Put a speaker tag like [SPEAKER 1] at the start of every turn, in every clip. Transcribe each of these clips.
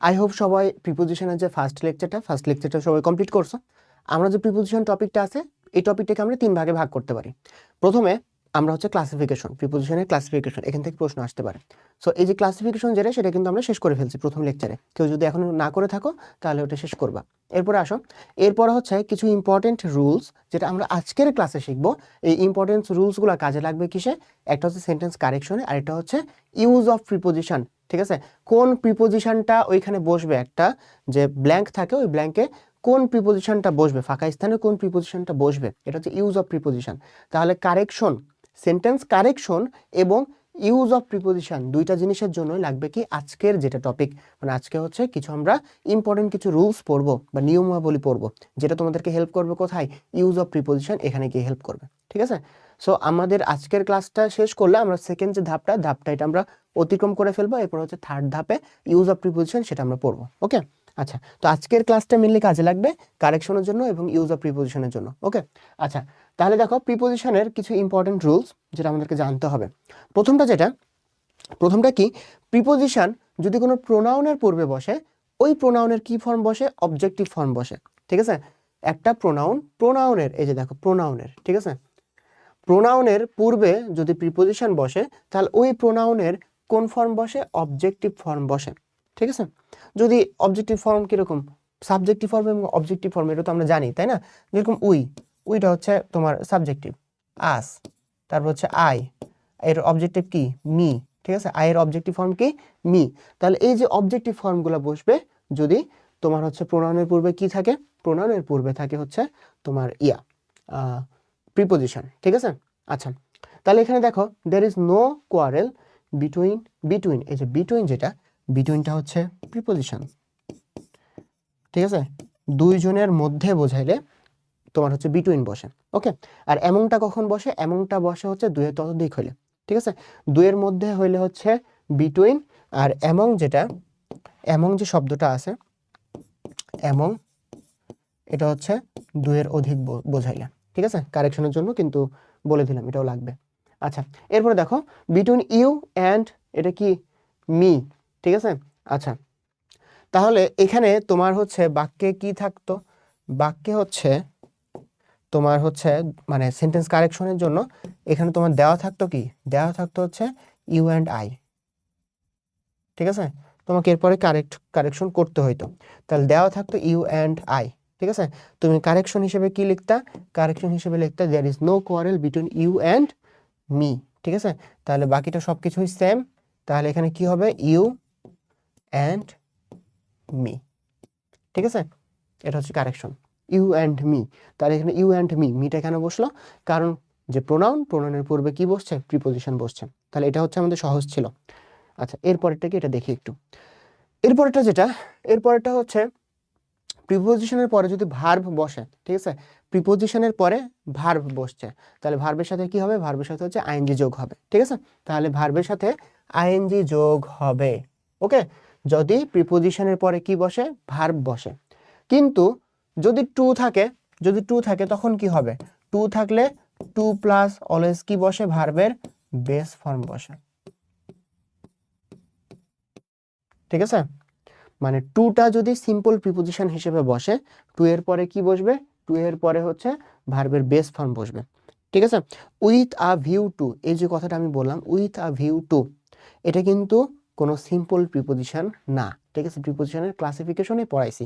[SPEAKER 1] I hope সবাই প্রিপোজিশনের যে first লেকচারটা সবাই কমপ্লিট করছো। আমরা যে প্রিপোজিশন টপিকটা আছে এই টপিকটাকে আমরা 3 ভাগে ভাগ করতে পারি। প্রথমে আমরা হচ্ছে ক্লাসিফিকেশন, প্রিপোজিশনের ক্লাসিফিকেশন, এখান থেকে প্রশ্ন আসতে পারে। সো এই যে ক্লাসিফিকেশন যেটা সেটা কিন্তু আমরা শেষ করে ফেলছি প্রথম লেকচারে। কেউ যদি এখনো না করে থাকো তাহলে ওটা শেষ করবা। এরপরে আসো, এরপরে হচ্ছে কিছু ইম্পর্টেন্ট রুলস যেটা আমরা আজকের ক্লাসে শিখবো। এই ইম্পর্টেন্ট রুলসগুলো কাজে লাগবে কিসে? একটা হচ্ছে সেন্টেন্স কারেকশনে, আর একটা হচ্ছে ইউজ অফ প্রিপোজিশন। ঠিক আছে, কোন প্রিপোজিশনটা ওইখানে বসবে, একটা যে ব্ল্যাঙ্ক থাকে ওই ব্ল্যাঙ্কে কোন প্রিপোজিশনটা বসবে, ফাঁকা স্থানে কোন প্রিপোজিশনটা বসবে, এটা হচ্ছে ইউজ অফ প্রিপোজিশন। তাহলে কারেকশন, সেন্টেন্স কারেকশন এবং ইউজ অফ প্রিপোজিশন দুইটা জিনিসের জন্য লাগবে কি আজকের যেটা টপিক, মানে আজকে হচ্ছে কিছু আমরা ইম্পর্টেন্ট কিছু রুলস পড়বো বা নিয়মাবলী পড়বো, যেটা তোমাদেরকে হেল্প করবে কোথায়? ইউজ অফ প্রিপোজিশন এখানে গিয়ে হেল্প করবে। ঠিক আছে, সো আমাদের আজকের ক্লাসটা শেষ করলে আমরা সেকেন্ড যে ধাপটা এটা আমরা অতিক্রম করে ফেলবো। এরপর হচ্ছে থার্ড ধাপে ইউজ অফ প্রিপোজিশন, সেটা আমরা পড়বো। ওকে, আচ্ছা, তো আজকের ক্লাসটা মেনলি কাজে লাগবে কারেকশনের জন্য এবং ইউজ অফ প্রিপোজিশনের জন্য। ওকে, আচ্ছা, তাহলে দেখো প্রিপোজিশনের কিছু ইম্পর্টেন্ট রুলস যেটা আমাদেরকে জানতে হবে। প্রথমটা কি? প্রিপোজিশন যদি কোনো প্রোনাউনের পূর্বে বসে, ওই প্রোনাউনের কি ফর্ম বসে? অবজেক্টিভ ফর্ম বসে। ঠিক আছে, একটা প্রোনাউনের এই যে দেখো প্রোনাউনের, ঠিক আছে, প্রোনাউনের পূর্বে যদি প্রিপোজিশন বসে তাহলে ওই প্রোনাউনের কোন ফর্ম বসে? অবজেক্টিভ ফর্ম বসে। ঠিক আছে, যদি অবজেক্টিভ ফর্ম কিরকম? সাবজেক্টিভ ফর্ম এবং অবজেক্টিভ ফর্ম, এটা তো আমরা জানি তাই না? যেরকম উইটা হচ্ছে তোমার সাবজেক্টিভ, আস, তারপর হচ্ছে আই, এর অবজেক্টিভ কি? মি। ঠিক আছে, আই এর অবজেক্টিভ ফর্ম কি? মি। তাহলে এই যে অবজেক্টিভ ফর্মগুলো বসবে যদি তোমার হচ্ছে প্রোনাউনের পূর্বে কি থাকে? প্রোনাউনের পূর্বে থাকে হচ্ছে তোমার প্রিপোজিশন। ঠিক আছে, আচ্ছা, তাহলে এখানে দেখো there is no quarrel between এই যে বিটুইনটা হচ্ছে প্রিপোজিশন। ঠিক আছে, দুইজনের মধ্যে বোঝাইলে তোমার হচ্ছে বিটুইন বসে। ওকে, আর এমনটা কখন বসে? এমনটা বসে হচ্ছে দুইয়ের ততোধিক হইলে। ঠিক আছে, দুইয়ের মধ্যে হইলে হচ্ছে বিটুইন, আর এমং যে শব্দটা আছে এমং, এটা হচ্ছে দুইয়ের অধিক বোঝাইলে। ঠিক আছে, কারেকশনের জন্য কিন্তু বলে দিলাম এটাও লাগবে। আচ্ছা, এরপরে দেখো বিটুইন ইউ অ্যান্ড, এটা কি? মি। ঠিক আছে, আচ্ছা, তাহলে এখানে তোমার হচ্ছে বাক্যে কি থাকতো? বাক্যে হচ্ছে তোমার হচ্ছে মানে সেন্টেন্স কারেকশনের জন্য এখানে তোমার দেওয়া থাকতো কি? দেওয়া থাকতো হচ্ছে ইউ অ্যান্ড আই। ঠিক আছে, তোমাকে এরপরে কারেকশন করতে হইতো, তাহলে দেওয়া থাকতো ইউ অ্যান্ড আই। ঠিক আছে, তুমি কারেকশন হিসেবে কি লিখতা? কারেকশন হিসেবে লিখতা there is no quarrel between you and me. ঠিক আছে, তাহলে বাকিটা সব কিছুই সেম। তাহলে এখানে কি হবে? You and me. ঠিক আছে, এটা হচ্ছে কারেকশন, ইউ অ্যান্ড মি। তাহলে এখানে ইউ অ্যান্ড মিটা কেন বসলো? কারণ যে প্রোনাউনের পূর্বে কি বসছে? প্রিপোজিশন বসছে। তাহলে এটা হচ্ছে আমাদের সহজ ছিল। আচ্ছা, এরপরেরটা কি? এটা দেখি একটু। এরপরেরটা হচ্ছে প্রিপোজিশনের পরে যদি ভার্ব বসে। ঠিক আছে, প্রিপোজিশনের পরে ভার্ব বসছে, তাহলে ভার্বের সাথে কি হবে? ভার্বের সাথে হচ্ছে আইএনজি যোগ হবে। ঠিক আছে, তাহলে ভার্বের সাথে আইএনজি যোগ হবে। ওকে, যদি প্রিপোজিশনের পরে কি বসে? ভার্ব বসে। কিন্তু যদি টু থাকে তখন কি হবে? টু থাকলে টু প্লাস অলওয়েজ কি বসে? ভার্বের বেস ফর্ম বসে। ঠিক আছে, মানে টুটা যদি সিম্পল প্রিপোজিশন হিসেবে বসে, টু এর পরে কি বসবে? টু এর পরে হচ্ছে ভার্বের বেস ফর্ম বসবে। ঠিক আছে, উইথ আ ভিউ টু, এই যে কথাটা আমি বললাম উইথ আ ভিউ টু, এটা কিন্তু কোনো সিম্পল প্রিপোজিশন না। ঠিক আছে, প্রিপোজিশনের ক্লাসিফিকেশনে পড়াইছি,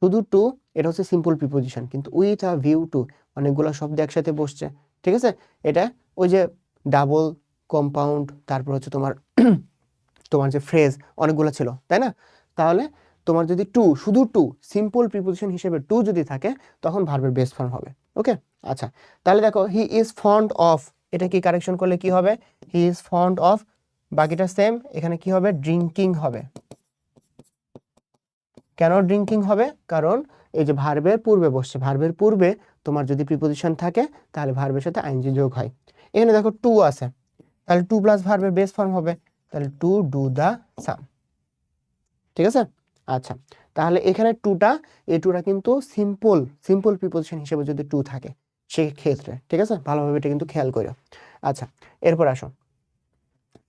[SPEAKER 1] শুধু টু এটা হচ্ছে সিম্পল প্রিপোজিশন, কিন্তু উইথ আ ভিউ টু অনেকগুলো শব্দ একসাথে বসছে। ঠিক আছে, এটা ওই যে ডাবল, কম্পাউন্ড, তারপর হচ্ছে তোমার তোমার যে ফ্রেজ অনেকগুলো ছিল তাই না? তাহলে তোমার যদি শুধু টু সিম্পল প্রিপোজিশন হিসেবে টু যদি থাকে তখন ভার্বের বেস ফর্ম হবে। ওকে, আচ্ছা, তাহলে দেখো হি ইজ ফন্ড অফ, এটা কি কারেকশন করলে কি হবে? হি ইজ ফন্ড অফ, বাকিটা সেম, এখানে কি হবে? ড্রিঙ্কিং হবে। কেন ড্রিঙ্কিং হবে? কারণ এই যে ভার্বের পূর্বে বসছে, ভার্বের পূর্বে তোমার যদি প্রিপোজিশন থাকে তাহলে ভার্বের সাথে আইএনজি যোগ হয়। এখানে দেখো টু আছে, তাহলে টু প্লাস ভার্বের বেস ফর্ম হবে, তাহলে টু ডু দা সাম। ঠিক আছে, আচ্ছা, তাহলে এখানে এই টুটা কিন্তু সিম্পল প্রিপোজিশন হিসেবে যদি টু থাকে সেই ক্ষেত্রে। ঠিক আছে, ভালোভাবে এটা কিন্তু খেয়াল করো। আচ্ছা, এরপর আসো,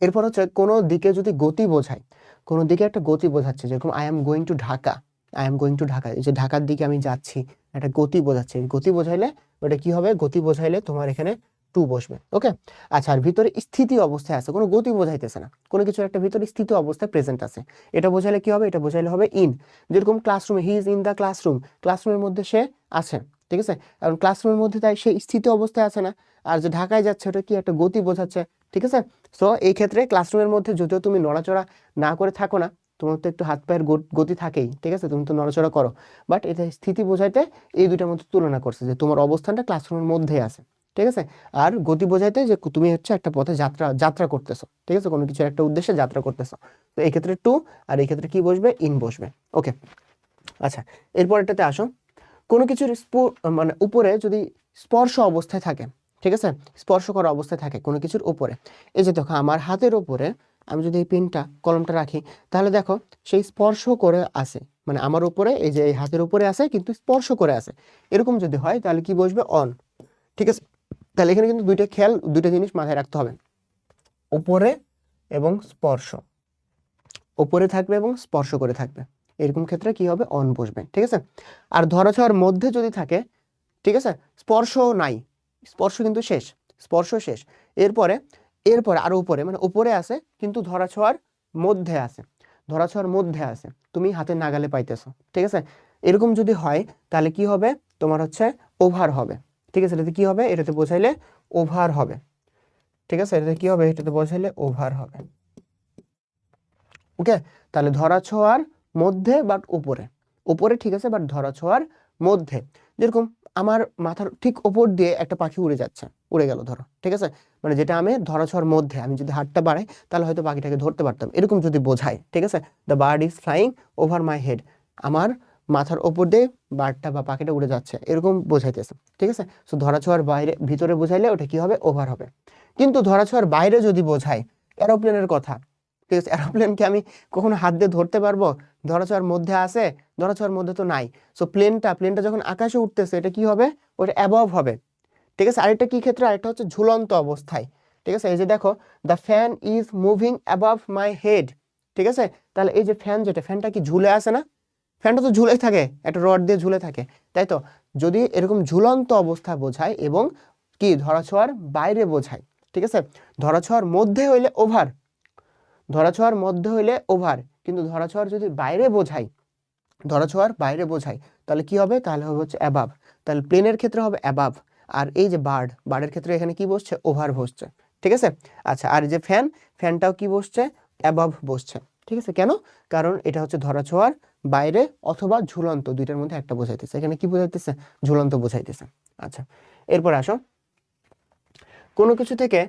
[SPEAKER 1] এরপর হচ্ছে কোনো দিকে যদি গতি বোঝায়, কোনো দিকে একটা গতি বোঝাচ্ছে, যেরকম I am going to Dhaka, I am going to Dhaka, এই যে ঢাকার দিকে আমি যাচ্ছি, একটা গতি বোঝাচ্ছে। গতি বোঝাইলে ওটা কি হবে, গতি বোঝাইলে তোমার এখানে টু বসবে। ওকে, আচ্ছা। আর ভিতরে স্থিতি অবস্থায় আছে, কোনো গতি বোঝাইতেছে না, কোনো কিছু একটা ভিতরে স্থিতি অবস্থায় প্রেজেন্ট আছে, এটা বোঝাইলে কি হবে, এটা বোঝাইলে হবে ইন। যেরকম ক্লাসরুমে, he is in the classroom, ক্লাসরুমের মধ্যে সে আছে, ঠিক আছে। কারণ ক্লাসরুমের মধ্যে তাই সে স্থিতি অবস্থায় আছে না। আর যে ঢাকায় যাচ্ছে ওটা কি একটা গতি বোঝাচ্ছে, ঠিক আছে। সো এই ক্ষেত্রে ক্লাসরুমের মধ্যে যদিও তুমি নড়াচড়া না করে থাকো না, তোমার তো একটু হাত পায়ের গতি থাকেই, ঠিক আছে, তুমি তো নড়াচড়া করো, বাট এটা স্থিতি বোঝাইতে এই দুইটার মধ্যে তুলনা করছে যে তোমার অবস্থানটা ক্লাসরুমের মধ্যে আছে, ঠিক আছে। আর গতি বোঝাইতে যে তুমি হচ্ছে একটা পথে যাত্রা করতেছো, ঠিক আছে, কোনো কিছু একটা উদ্দেশ্যে যাত্রা করতেছো। তো এই ক্ষেত্রে টু, আর এই ক্ষেত্রে কি বসবে, ইন বসবে। ওকে, আচ্ছা। এরপর এটাতে আসো, কোনো কিছুর মানে উপরে যদি স্পর্শ অবস্থায় থাকে, ঠিক আছে, স্পর্শ করা অবস্থায় থাকে কোনো কিছুর উপরে, এই যে দেখো আমার হাতের উপরে আমি যদি এই পেনটা কলমটা রাখি, তাহলে দেখো সেই স্পর্শ করে আছে, মানে আমার উপরে এই যে এই হাতের উপরে আছে কিন্তু স্পর্শ করে আছে, এরকম যদি হয় তাহলে কি বসবে, অন, ঠিক আছে। তাহলে এখানে কিন্তু দুইটা জিনিস মাথায় রাখতে হবে, উপরে এবং স্পর্শ, উপরে থাকবে এবং স্পর্শ করে থাকবে, এরকম ক্ষেত্রে কি হবে, অন বসবে, ঠিক আছে। আর ধরাছোঁয়ার মধ্যে যদি থাকে, ঠিক আছে, স্পর্শ নাই, স্পর্শ কিন্তু শেষ, স্পর্শ শেষ, এরপরে আরো উপরে, মানে উপরে আছে কিন্তু ধরাছোঁয়ার মধ্যে আছে, ধরাছোঁয়ার মধ্যে আছে, তুমি হাতে নাগালে পাইতেছো, ঠিক আছে। এরকম যদি হয় তাহলে কি হবে, তোমার হচ্ছে ওভার হবে, ঠিক আছে। এটাতে কি হবে, এটাতে বোঝাইলে ওভার হবে, ঠিক আছে। এটাতে কি হবে, এটাতে বোঝাইলে ওভার হবে। ওকে, তাহলে ধরাছোঁয়ার মধ্যে বাট উপরে, উপরে ঠিক আছে, বাট ধরাছোঁয়ার মধ্যে। যেরকম আমার মাথার ঠিক ওপর দিয়ে একটা পাখি উড়ে যাচ্ছে, উড়ে গেল ধরো, ঠিক আছে, মানে যেটা আমি ধরাছোঁয়ার মধ্যে, আমি যদি হাতটা বাড়াই তাহলে হয়তো পাখিটাকে ধরতে পারতাম, এরকম যদি বোঝায়, ঠিক আছে। The bird is flying over my head, আমার মাথার ওপর দিয়ে বার্ডটা বা পাখিটা উড়ে যাচ্ছে, এরকম বোঝাইতেছে, ঠিক আছে। সো ধরাছোঁয়ার বাইরে, ভিতরে বোঝাইলে ওটা কি হবে, ওভার হবে। কিন্তু ধরাছোঁয়ার বাইরে যদি বোঝায়, এরোপ্লেনের কথা, ঠিক আছে, এরোপ্লেনকে আমি কখনো হাত দিয়ে ধরতে পারবো, ধরাছোঁয়ার মধ্যে আছে, ধরাছোঁয়ার মধ্যে তো নাই। সো প্লেনটা যখন আকাশে উঠতেছে এটা কি হবে, ওটা অ্যাবভ হবে, ঠিক আছে। আরেকটা কি ক্ষেত্রে, আরেকটা হচ্ছে ঝুলন্ত অবস্থায়, ঠিক আছে। এই যে দেখো, the fan is moving above my head, ঠিক আছে। তাহলে এই যে ফ্যান, যেটা ফ্যানটা কি ঝুলে আছে না, ফ্যানটা তো ঝুলে থাকে, একটা রড দিয়ে ঝুলে থাকে, তাই তো। যদি এরকম ঝুলন্ত অবস্থা বোঝায় এবং কি ধরাছোঁয়ার বাইরে বোঝায়, ঠিক আছে, ধরাছোঁয়ার মধ্যে হইলে ওভার, ধরাছোঁয়ার মধ্যে হইলে ওভার, কিন্তু ধরাছোঁয়ার যদি বাইরে বোঝাই, ধরাছোঁয়ার বাইরে বোঝাই, তাহলে কি হবে, তাহলে হবে হচ্ছে অ্যাবাভ, তাহলে প্লেনের ক্ষেত্রে হবে অ্যাবাভ। আর এই যে বার্ডের ক্ষেত্রে এখানে কি বসছে, ওভার বসছে, ঠিক আছে। আচ্ছা, আর যে ফ্যানটাও কি বসছে, অ্যাবাভ বসছে, ঠিক আছে। কেন, কারণ এটা হচ্ছে ধরাছোঁয়ার বাইরে অথবা ঝুলন্ত, দুইটার মধ্যে একটা বোঝাইতেছে, এখানে কি বোঝাইতেছে, ঝুলন্ত বোঝাইতেছে। আচ্ছা, এরপর আসো, কোনো কিছু থেকে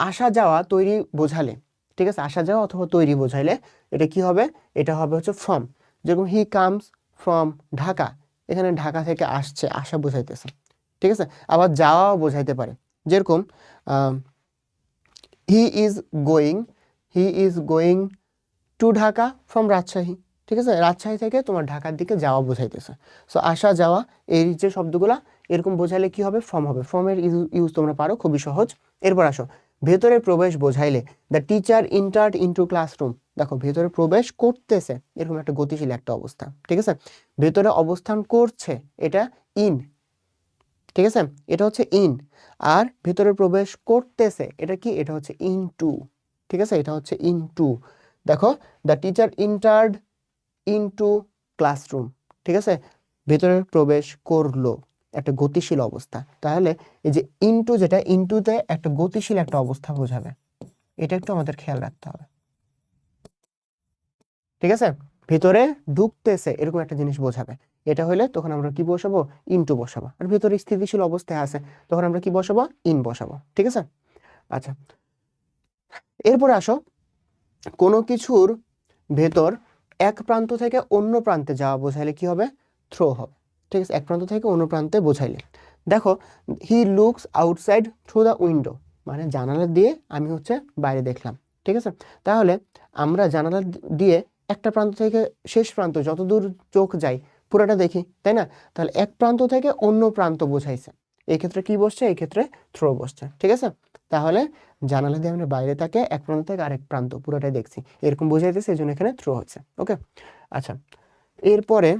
[SPEAKER 1] আসা যাওয়া তৈরি বোঝালে, ঠিক আছে, আসা যাওয়া অথবা তৈরি বোঝাইলে এটা কি হবে, এটা হবে হচ্ছে ফ্রম। যেরকম হি কামস ফ্রম ঢাকা, এখানে ঢাকা থেকে আসছে, আসা বোঝাইতেছে, ঠিক আছে। আবার যাওয়াও বোঝাইতে পারে, যেরকম he is going, he is going to Dhaka from Rajshahi, ঠিক আছে, রাজশাহী থেকে তোমার ঢাকার দিকে যাওয়া বোঝাইতেছে। সো আসা যাওয়া এই যে শব্দগুলা এরকম বোঝাইলে কি হবে, ফর্ম হবে। ফর্মের ইউজ তোমরা পারো, খুবই সহজ। এরপর আসো, ভেতরে প্রবেশ বোঝাইলে the teacher entered into classroom, দেখো ভেতরে প্রবেশ করতেছে, এরকম একটা গতিশীল একটা অবস্থা, ঠিক আছে। ভেতরে অবস্থান করছে, এটা ইন, ঠিক আছে, এটা হচ্ছে ইন। আর ভেতরে প্রবেশ করতেছে এটা কি, এটা হচ্ছে ইনটু, ঠিক আছে, এটা হচ্ছে ইনটু। দেখো, the teacher entered into classroom, ঠিক আছে, ভেতরে প্রবেশ করলো, একটা গতিশীল অবস্থা। তাহলে এই যে ইনটু, যেটা ইনটুতে একটা গতিশীল একটা অবস্থা বোঝাবে, এটা একটু আমাদের খেয়াল রাখতে হবে, ঠিক আছে। ভিতরে ঢুকতেছে এরকম একটা জিনিস বোঝাবে, এটা হলে তখন আমরা কি বসাবো, ইনটু বসাবো। আর ভিতরে স্থিতিশীল অবস্থায় আছে, তখন আমরা কি বসাবো, ইন বসাবো, ঠিক আছে। আচ্ছা, এরপরে আসো, কোনো কিছুর ভেতর এক প্রান্ত থেকে অন্য প্রান্তে যাওয়া বোঝাইলে কি হবে, থ্রো হবে, ঠিক আছে, এক প্রান্ত থেকে অন্য প্রান্তে বোঝাইলে। দেখো, he looks outside through the window, মানে জানালা দিয়ে আমি হচ্ছে বাইরে দেখলাম, ঠিক আছে। তাহলে আমরা জানালা দিয়ে একটা প্রান্ত থেকে শেষ প্রান্ত যতদূর চোখ যায় পুরোটা দেখি, তাই না। তাহলে এক প্রান্ত থেকে অন্য প্রান্ত বোঝাইছে, এই ক্ষেত্রে কি বসছে, এই ক্ষেত্রে থ্রো বসছে, ঠিক আছে। তাহলে জানালা দিয়ে আমরা বাইরে তাকে এক প্রান্ত থেকে আরেক প্রান্ত পুরোটাই দেখছি, এরকম বোঝাইতেছে, এই জন্য এখানে থ্রো হচ্ছে। ওকে, আচ্ছা এরপরে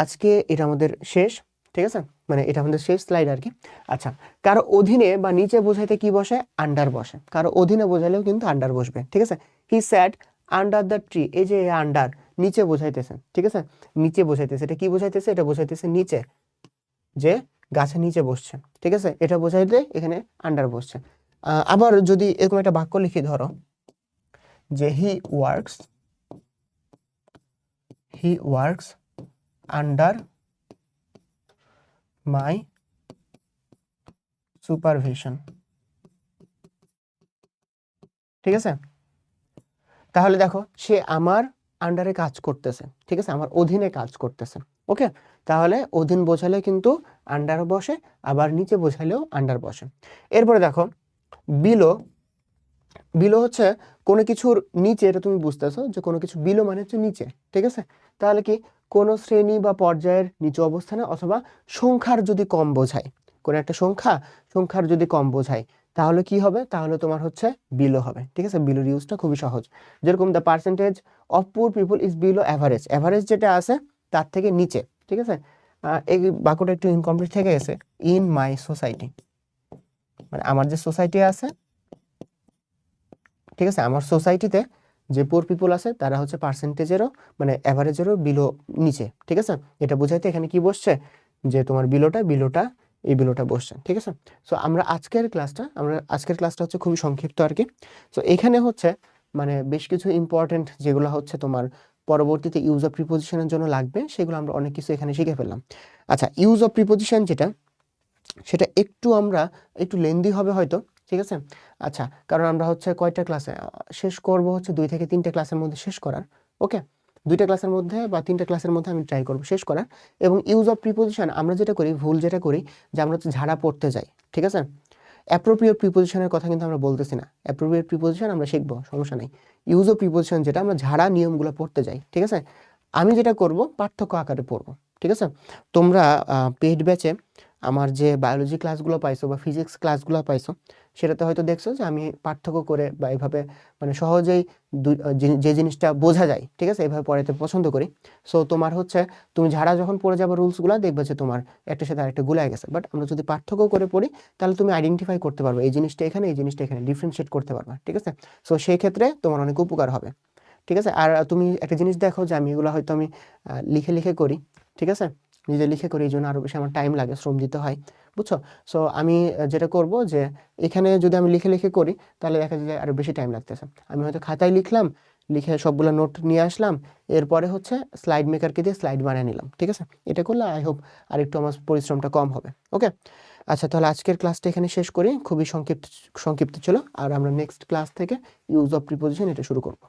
[SPEAKER 1] আজকে এটা আমাদের শেষ, ঠিক আছে, মানে এটা আমাদের শেষ স্লাইড আর কি। আচ্ছা, কারো অধীনে বা নিচে বোঝাইতে কি বসে? আন্ডার বসে। কারো অধীনে বোঝালেও কিন্তু আন্ডার বসবে, ঠিক আছে। হি স্যাট আন্ডার দ্য ট্রি, এই যে আন্ডার নিচে বোঝাইতেছে, ঠিক আছে, নিচে বোঝাইতেছে। এটা কি বোঝাইতেছে? এটা বোঝাইতেছে নিচে, যে গাছের নিচে বসছে, ঠিক আছে, এটা বোঝাইতে এখানে আন্ডার বসছে। আবার যদি এরকম একটা বাক্য লিখি, ধরো যে he works under my supervision, ঠিক আছে, তাহলে দেখো সে আমার আন্ডারে কাজ করতেছে, ঠিক আছে, আমার অধীনে কাজ করতেছে। ওকে, তাহলে অধীন বোঝালে কিন্তু আন্ডার বসে, আবার নিচে বোঝালেও আন্ডার বসে। এরপরে দেখো বিলো, বিলো হচ্ছে কোনো কিছুর নিচে, এটা তুমি বুঝতেছো যে কোনো কিছু বিলো মানে হচ্ছে নিচে, ঠিক আছে, তাহলে কি কোনো শ্রেণী বা পর্যায়ের নিচু অবস্থানে অথবা সংখ্যার যদি কম বোঝায়, কোনো একটা সংখ্যার যদি কম বোঝায়, তাহলে কি হবে? তাহলে তোমার হচ্ছে বিলো হবে, ঠিক আছে। বিলোর ইউজটা খুবই সহজ, যেরকম the percentage of poor people is below average, average যেটা আছে তার থেকে নিচে, ঠিক আছে। এই বাক্যটা একটু ইনকমপ্লিট থেকে গেছে, ইন মাই সোসাইটি, মানে আমার যে সোসাইটি আছে, ঠিক আছে, আমার সোসাইটিতে যে পুয়ার পিপল আছে তারা হচ্ছে পার্সেন্টেজেরও মানে অ্যাভারেজেরও বিলো নিচে, ঠিক আছে। এটা বোঝাইতে এখানে কি বসছে? যে তোমার বিলোটা এই বিলোটা বসছে, ঠিক আছে। সো আমরা আজকের ক্লাসটা হচ্ছে খুবই সংক্ষিপ্ত আর কি। সো এখানে হচ্ছে মানে বেশ কিছু ইম্পর্টেন্ট যেগুলো হচ্ছে তোমার পরবর্তীতে ইউজ অফ প্রিপোজিশনের জন্য লাগবে, সেগুলো আমরা অনেক কিছু এখানে শিখে ফেললাম। আচ্ছা, ইউজ অফ প্রিপোজিশন যেটা, সেটা একটু লেন্দি হবে হয়তো, ঠিক আছে। আচ্ছা, কারণ আমরা হচ্ছে কয়টা ক্লাসে শেষ করব, হচ্ছে 2 থেকে 3টে ক্লাসের মধ্যে শেষ করার। ওকে, 2টা ক্লাসের মধ্যে বা 3টে ক্লাসের মধ্যে আমি ট্রাই করব শেষ করার। এবং ইউজ অফ প্রিপোজিশন আমরা যেটা করি, ভুল যেটা করি, যে আমরা হচ্ছে ঝাড়া পড়তে যাই, ঠিক আছে। অ্যাপ্রোপ্রিয়েট প্রিপোজিশনের কথা কিন্তু আমরা বলতেছি না, অ্যাপ্রোপ্রিয়েট প্রিপোজিশন আমরা শিখবো, সমস্যা নাই। ইউজ অফ প্রিপোজিশন যেটা, আমরা ঝাড়া নিয়মগুলো পড়তে যাই, ঠিক আছে। আমি যেটা করব পার্থক্য আকারে পড়বো, ঠিক আছে। তোমরা পেইড ব্যাচে আমার যে বায়োলজি ক্লাসগুলো পাইছো বা ফিজিক্স ক্লাসগুলো পাইছো, সেটাতে হয়তো দেখছো যে আমি পার্থক্য করে বা এইভাবে মানে সহজেই যে জিনিসটা বোঝা যায়, ঠিক আছে, এইভাবে পড়াতে পছন্দ করি। সো তোমার হচ্ছে তুমি ঝাড়া যখন পড়ে যাবে রুলসগুলো, দেখবে যে তোমার একটার সাথে আরেকটা গুলায় গেছে। বাট আমরা যদি পার্থক্য করে পড়ি, তাহলে তুমি আইডেন্টিফাই করতে পারবে এই জিনিসটা এখানে, এই জিনিসটা এখানে, ডিফারেন্সিয়েট করতে পারবে, ঠিক আছে। সো সেই ক্ষেত্রে তোমার অনেক উপকার হবে, ঠিক আছে। আর তুমি একটা জিনিস দেখো যে আমি এগুলো হয়তো আমি লিখে করি, ঠিক আছে, নিজে লিখে করি, এই জন্য আরও বেশি আমার টাইম লাগে, শ্রম দিতে হয়, বুঝছো। সো আমি যেটা করব যে এখানে যদি আমি লিখে করি, তাহলে দেখা যায় আরও বেশি টাইম লাগতেছে। আমি হয়তো খাতায় লিখলাম, লিখে সবগুলো নোট নিয়ে আসলাম, এরপরে হচ্ছে স্লাইড মেকারকে দিয়ে স্লাইড বানিয়ে নিলাম, ঠিক আছে। এটা করলে আই হোপ আরেকটু আমার পরিশ্রমটা কম হবে। ওকে, আচ্ছা, তাহলে আজকের ক্লাসটা এখানে শেষ করি, খুবই সংক্ষিপ্ত ছিল। আর আমরা নেক্সট ক্লাস থেকে ইউজ অফ প্রিপোজিশন এটা শুরু করব।